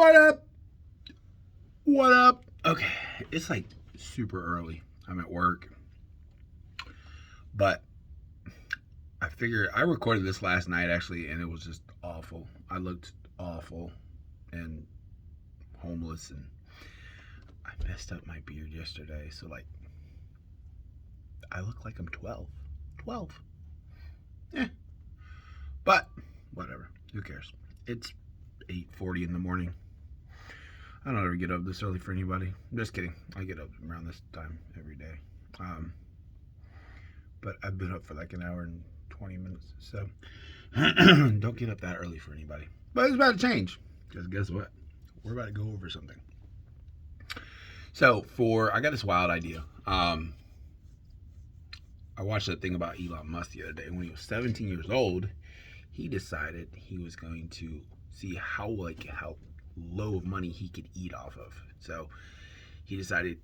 What up? What up? Okay, it's like super early. I'm at work. But I figured I recorded this last night actually, and it was just awful. I looked awful and homeless, and I messed up my beard yesterday. So, like, I look like I'm 12. 12. Yeah. But, whatever. Who cares? It's 8:40 in the morning. I don't ever get up this early for anybody. I'm just kidding. I get up around this time every day. But I've been up for like an hour and 20 minutes. So don't get up that early for anybody. But it's about to change. Because guess what? We're about to go over something. So I got this wild idea. I watched that thing about Elon Musk the other day. When he was 17 years old, he decided he was going to see how low of money he could eat off of. So he decided,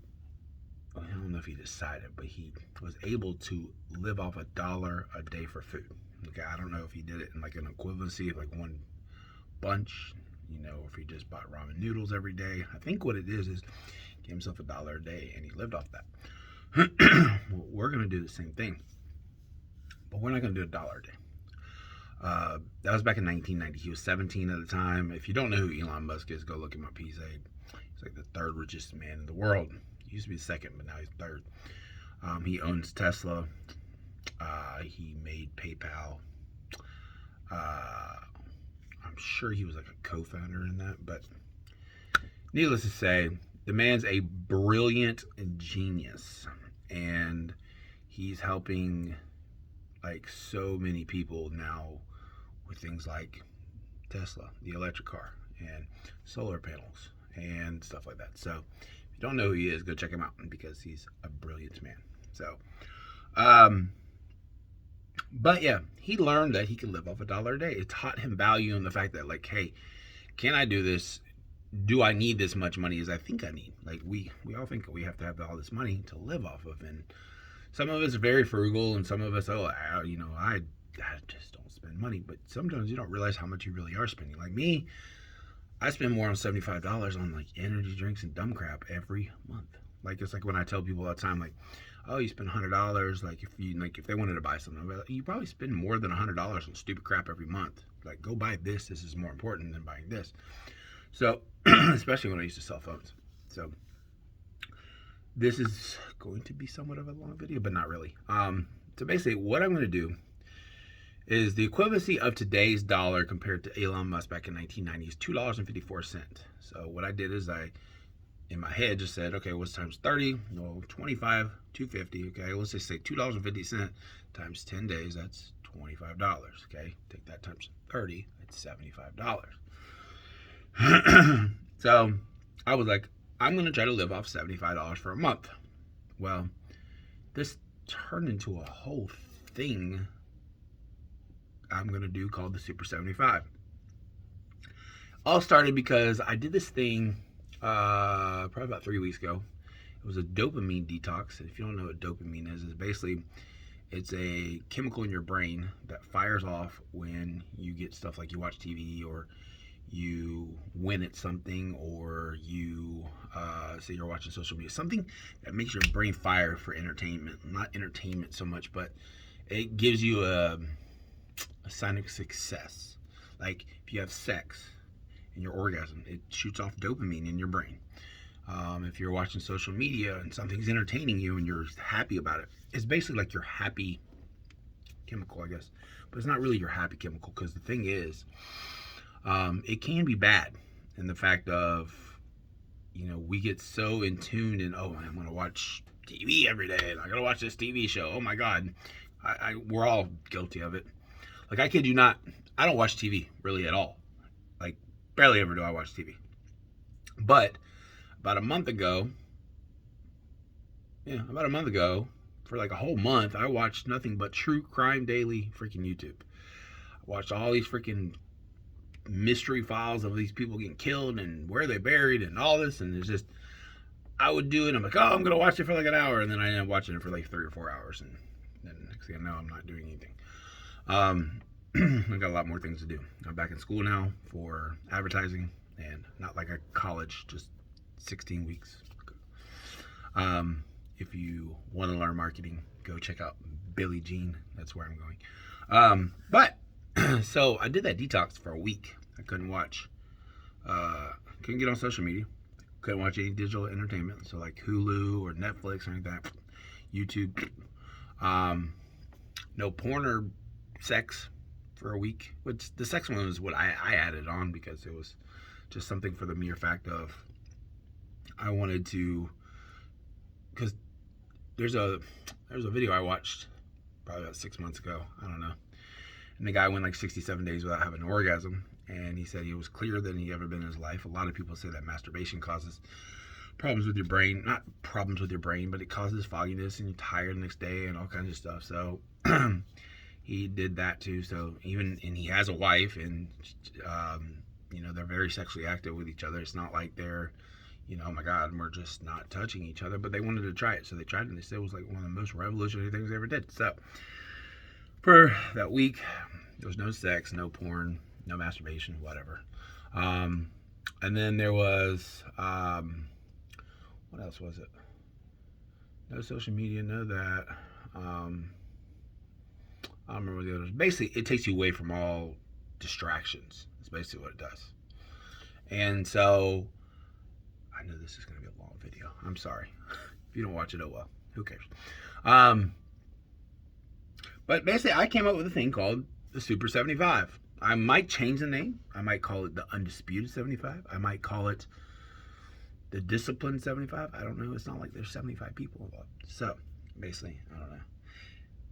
I don't know if he decided, but he was able to live off $1 a day for food. Okay, I don't know if he did it in like an equivalency of like one bunch, if he just bought ramen noodles every day. I think what it is give himself $1 a day, and he lived off that. Well, we're gonna do the same thing, but we're not gonna do $1 a day. That was back in 1990. He was 17 at the time. If you don't know who Elon Musk is, go look him up. He's like the third richest man in the world. He used to be second, but now he's third. He owns Tesla. He made PayPal. I'm sure he was like a co-founder in that, but needless to say, the man's a brilliant genius, and he's helping like so many people now with things like Tesla, the electric car, and solar panels and stuff like that. So if you don't know who he is, go check him out because he's a brilliant man. So but yeah, he learned that he could live off $1 a day. It taught him value in the fact that, like, hey, can I do this? Do I need this much money as I think I need? Like, we all think we have to have all this money to live off of, and some of us are very frugal, and some of us, I just don't spend money. But sometimes you don't realize how much you really are spending. Like me, I spend more than $75 on like energy drinks and dumb crap every month. Like, it's like when I tell people all the time, like, oh, you spend $100. Like, if they wanted to buy something, like, you probably spend more than $100 on stupid crap every month. Like, go buy this. This is more important than buying this. So, especially when I used to sell phones. So, this is going to be somewhat of a long video, but not really. So basically, what I'm going to do is the equivalency of today's dollar compared to Elon Musk back in 1990 is $2.54. So what I did is in my head, just said, okay, what's times 30? No, 25, 250. Okay, let's just say $2.50 times 10 days. That's $25. Okay, take that times 30. That's $75. So I was like, I'm going to try to live off $75 for a month. Well, this turned into a whole thing I'm going to do called the Super 75. All started because I did this thing probably about 3 weeks ago. It was a dopamine detox. If you don't know what dopamine is, it's a chemical in your brain that fires off when you get stuff like you watch TV, or you win at something, or you say you're watching social media. Something that makes your brain fire for entertainment. Not entertainment so much, but it gives you a sign of success. Like if you have sex and your orgasm, it shoots off dopamine in your brain. If you're watching social media and something's entertaining you and you're happy about it, it's basically like your happy chemical, I guess. But it's not really your happy chemical, because the thing is, it can be bad in the fact of, we get so in tune and, oh, I'm going to watch TV every day and I got to watch this TV show. Oh my God. We're all guilty of it. Like, I kid you not, I don't watch TV really at all. Like, barely ever do I watch TV. But about a month ago, for like a whole month, I watched nothing but true crime daily freaking YouTube. I watched all these freaking mystery files of these people getting killed and where they buried and all this, and it's just, I would do it, I'm like, oh, I'm gonna watch it for like an hour, and then I end up watching it for like 3 or 4 hours, and then next thing I know, I'm not doing anything. I got a lot more things to do. I'm back in school now for advertising, and not like a college, just 16 weeks. If you want to learn marketing, go check out Billie Jean. That's where I'm going. But so I did that detox for a week. I couldn't get on social media, couldn't watch any digital entertainment, so like Hulu or Netflix or anything like that, YouTube. No porn or sex for a week, which the sex one was what I added on because it was just something for the mere fact of I wanted to, because there's a video I watched probably about 6 months ago, I don't know, and the guy went like 67 days without having an orgasm, and he said he was clearer than he ever been in his life. A lot of people say that masturbation causes problems with your brain, not problems with your brain, but it causes fogginess and you're tired the next day and all kinds of stuff. So he did that too. So and he has a wife, and they're very sexually active with each other. It's not like they're, oh my God, we're just not touching each other, but they wanted to try it. So they tried it, and they said it was like one of the most revolutionary things they ever did. So for that week, there was no sex, no porn, no masturbation, whatever. And then there was, what else was it? No social media, no that. I don't remember the others. Basically, it takes you away from all distractions. That's basically what it does. And so, I know this is going to be a long video. I'm sorry. If you don't watch it, oh well. Who cares? But basically, I came up with a thing called the Super 75. I might change the name. I might call it the Undisputed 75. I might call it the Disciplined 75. I don't know. It's not like there's 75 people involved. So, basically, I don't know.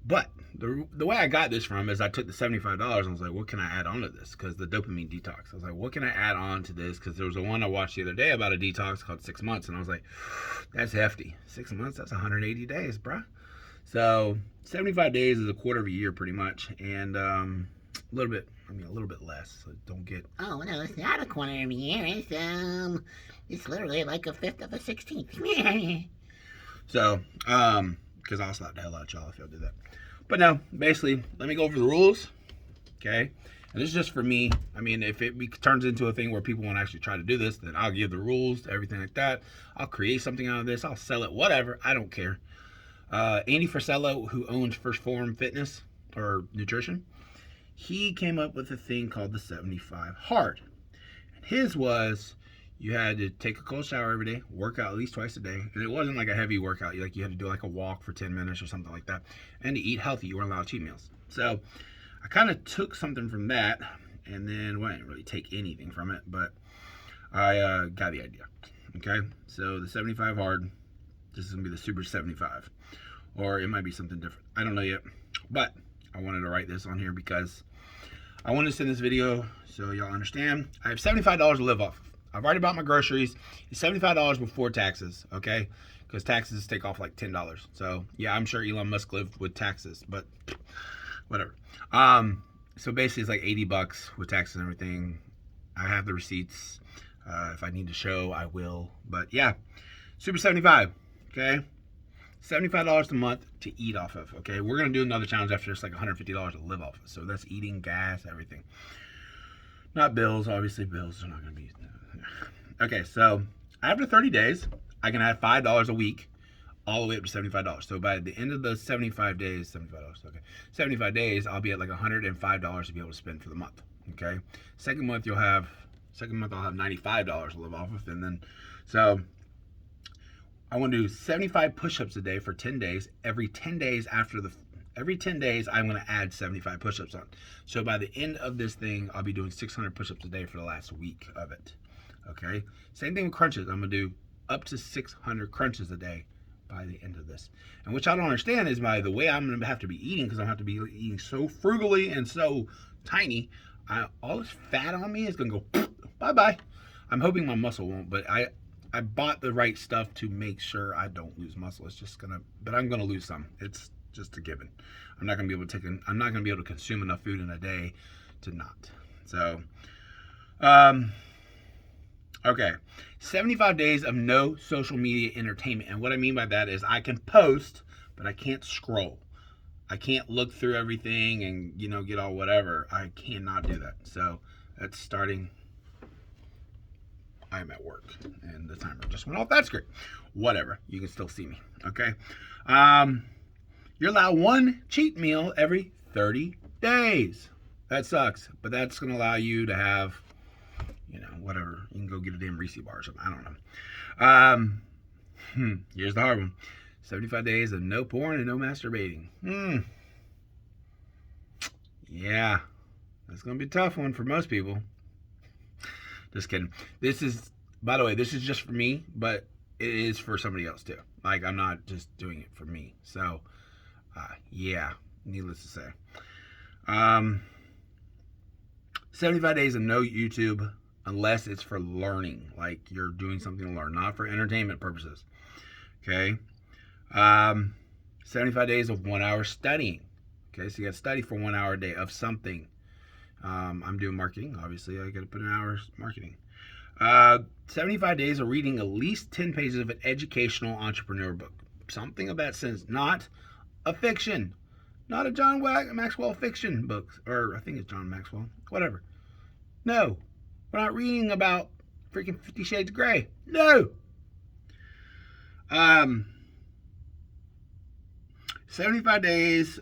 But the way I got this from is I took the $75 and I was like, what can I add on to this? Because the dopamine detox. I was like, what can I add on to this? Because there was a one I watched the other day about a detox called 6 months. And I was like, that's hefty. 6 months, that's 180 days, bruh. So 75 days is a quarter of a year pretty much. And a little bit less. So don't get... Oh, no, it's not a quarter of a year. It's literally like a fifth of a 16th. So, because I'll slap the hell out of y'all if y'all do that. But no, basically, let me go over the rules, okay? And this is just for me. I mean, if it turns into a thing where people want to actually try to do this, then I'll give the rules, everything like that. I'll create something out of this. I'll sell it, whatever. I don't care. Andy Frisella, who owns First Form Fitness or Nutrition, he came up with a thing called the 75 Hard. And his was... you had to take a cold shower every day, work out at least twice a day, and it wasn't like a heavy workout. You had to do like a walk for 10 minutes or something like that, and to eat healthy. You weren't allowed cheat meals. So I kind of took something from that, and then, well, I didn't really take anything from it, but I got the idea. Okay, so the 75 Hard, this is going to be the Super 75, or it might be something different. I don't know yet, but I wanted to write this on here because I wanted to send this video so y'all understand. I have $75 to live off of. I've already bought my groceries. It's $75 before taxes, okay? Because taxes take off like $10. So, yeah, I'm sure Elon Musk lived with taxes, but whatever. So basically it's like $80 with taxes and everything. I have the receipts. If I need to show, I will. But yeah, Super 75, okay? $75 a month to eat off of, okay? We're going to do another challenge after this, like $150 to live off of. So that's eating, gas, everything. Not bills, obviously. Bills are not going to be... Okay, so after 30 days, I can add $5 a week all the way up to $75. So by the end of the 75 days, $75, okay, 75 days, I'll be at like $105 to be able to spend for the month, okay? Second month, I'll have $95 to live off of, and then, so I want to do 75 push-ups a day for 10 days. Every 10 days, I'm going to add 75 push-ups on. So by the end of this thing, I'll be doing 600 push-ups a day for the last week of it. Okay? Same thing with crunches. I'm going to do up to 600 crunches a day by the end of this. And which I don't understand is by the way I'm going to have to be eating, because I'm going to have to be eating so frugally and so tiny, all this fat on me is going to go bye-bye. I'm hoping my muscle won't, but I bought the right stuff to make sure I don't lose muscle. It's just going to, but I'm going to lose some. It's just a given. I'm not going to be able to consume enough food in a day to not. So, okay, 75 days of no social media entertainment. And what I mean by that is I can post, but I can't scroll. I can't look through everything and, get all whatever. I cannot do that. So that's starting I'm at work and the timer just went off. That's great. Whatever. You can still see me. Okay. You're allowed one cheat meal every 30 days. That sucks, but that's going to allow you to have, whatever. You can go get a damn Reese bar or something. I don't know. Here's the hard one. 75 days of no porn and no masturbating. Yeah, that's going to be a tough one for most people. Just kidding. This is, by the way, this is just for me, but it is for somebody else too. Like, I'm not just doing it for me. So, yeah, needless to say. 75 days of no YouTube unless it's for learning. Like, you're doing something to learn, not for entertainment purposes. Okay? 75 days of 1 hour studying. Okay, so you got to study for 1 hour a day of something. I'm doing marketing. Obviously, I got to put in hours marketing. 75 days of reading at least 10 pages of an educational entrepreneur book. Something of that sense. Not a fiction. Not a John Maxwell fiction book. Or I think it's John Maxwell. Whatever. No. We're not reading about freaking 50 Shades of Grey. No. 75 days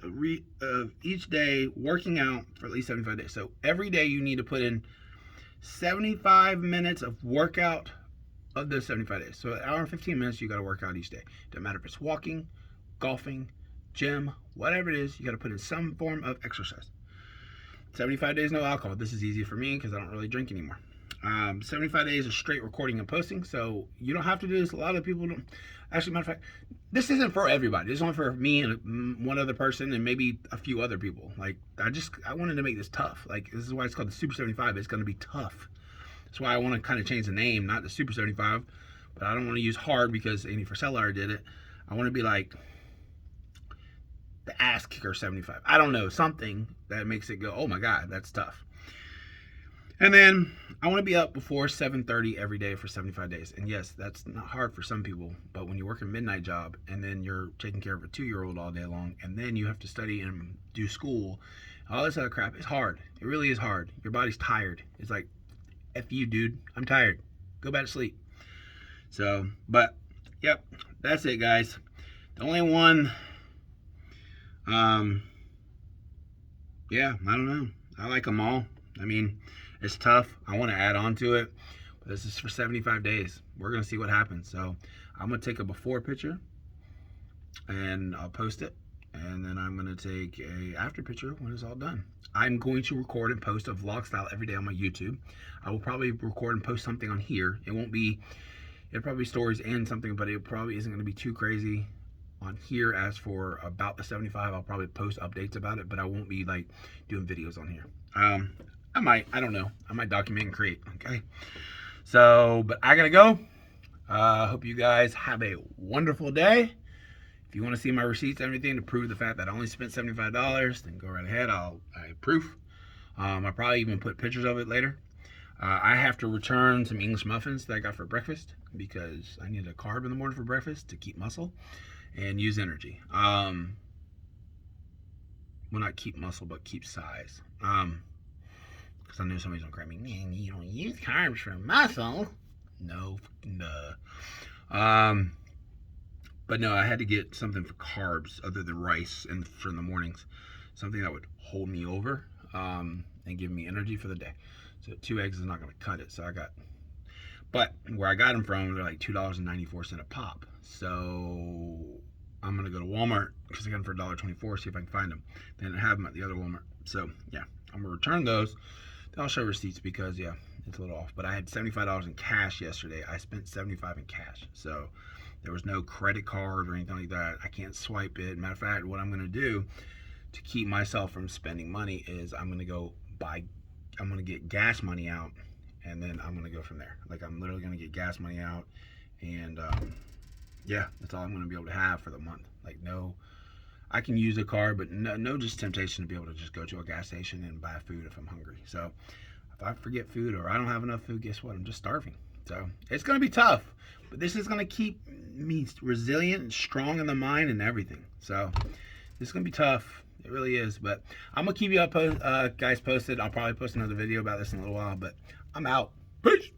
of each day working out for at least 75 days. So every day you need to put in 75 minutes of workout of those 75 days. So an hour and 15 minutes you got to work out each day. Doesn't matter if it's walking, golfing, gym, whatever it is, you got to put in some form of exercise. 75 days no alcohol. This is easy for me because I don't really drink anymore. 75 days of straight recording and posting. So you don't have to do this. A lot of people don't. Actually, matter of fact, this isn't for everybody. This is only for me and one other person and maybe a few other people. Like, I wanted to make this tough. Like, this is why it's called the Super 75. It's going to be tough. That's why I want to kind of change the name, not the Super 75. But I don't want to use hard because Andy Frisella did it. I want to be like the ass kicker 75. I don't know, something that makes it go, oh my God, that's tough. And then I want to be up before 7:30 every day for 75 days. And yes, that's not hard for some people, but when you work a midnight job and then you're taking care of a 2-year-old all day long, and then you have to study and do school, all this other crap, it's hard. It really is hard. Your body's tired. It's like, F you, dude. I'm tired. Go back to sleep. So, but, yep, that's it, guys. The only one, yeah, I don't know. I like them all. I mean, it's tough. I want to add on to it, but this is for 75 days. We're going to see what happens. So I'm going to take a before picture and I'll post it. And then I'm going to take a after picture when it's all done. I'm going to record and post a vlog style every day on my YouTube. I will probably record and post something on here. It'll probably be stories and something, but it probably isn't going to be too crazy on here. As for about the 75, I'll probably post updates about it, but I won't be like doing videos on here. I don't know. I might document and create. Okay. So, but I gotta go. Hope you guys have a wonderful day. If you want to see my receipts and everything to prove the fact that I only spent $75, then go right ahead. I proof. I'll probably even put pictures of it later. I have to return some English muffins that I got for breakfast because I need a carb in the morning for breakfast to keep muscle and use energy. Well, not keep muscle, but keep size. Because I know somebody's gonna grab me. Man, you don't use carbs for muscle. No, but no, I had to get something for carbs other than rice and for the mornings, something that would hold me over and give me energy for the day. So 2 eggs is not gonna cut it. So but where I got them from, they're like $2.94 a pop. So I'm gonna go to Walmart because I got them for $1.24. See if I can find them. They didn't have them at the other Walmart. So yeah, I'm gonna return those. Then I'll show receipts because yeah, it's a little off. But I had $75 in cash yesterday. I spent $75 in cash. So there was no credit card or anything like that. I can't swipe it. Matter of fact, what I'm gonna do to keep myself from spending money is I'm gonna get gas money out, and then I'm gonna go from there. Like, I'm literally gonna get gas money out, and yeah, that's all I'm gonna be able to have for the month. Like, no, I can use a card, but no just temptation to be able to just go to a gas station and buy food if I'm hungry. So if I forget food or I don't have enough food, guess what? I'm just starving. So it's gonna be tough, but this is gonna keep me resilient and strong in the mind and everything. So this is gonna be tough. It really is, but I'm gonna keep you up, guys, posted. I'll probably post another video about this in a little while, but I'm out. Peace.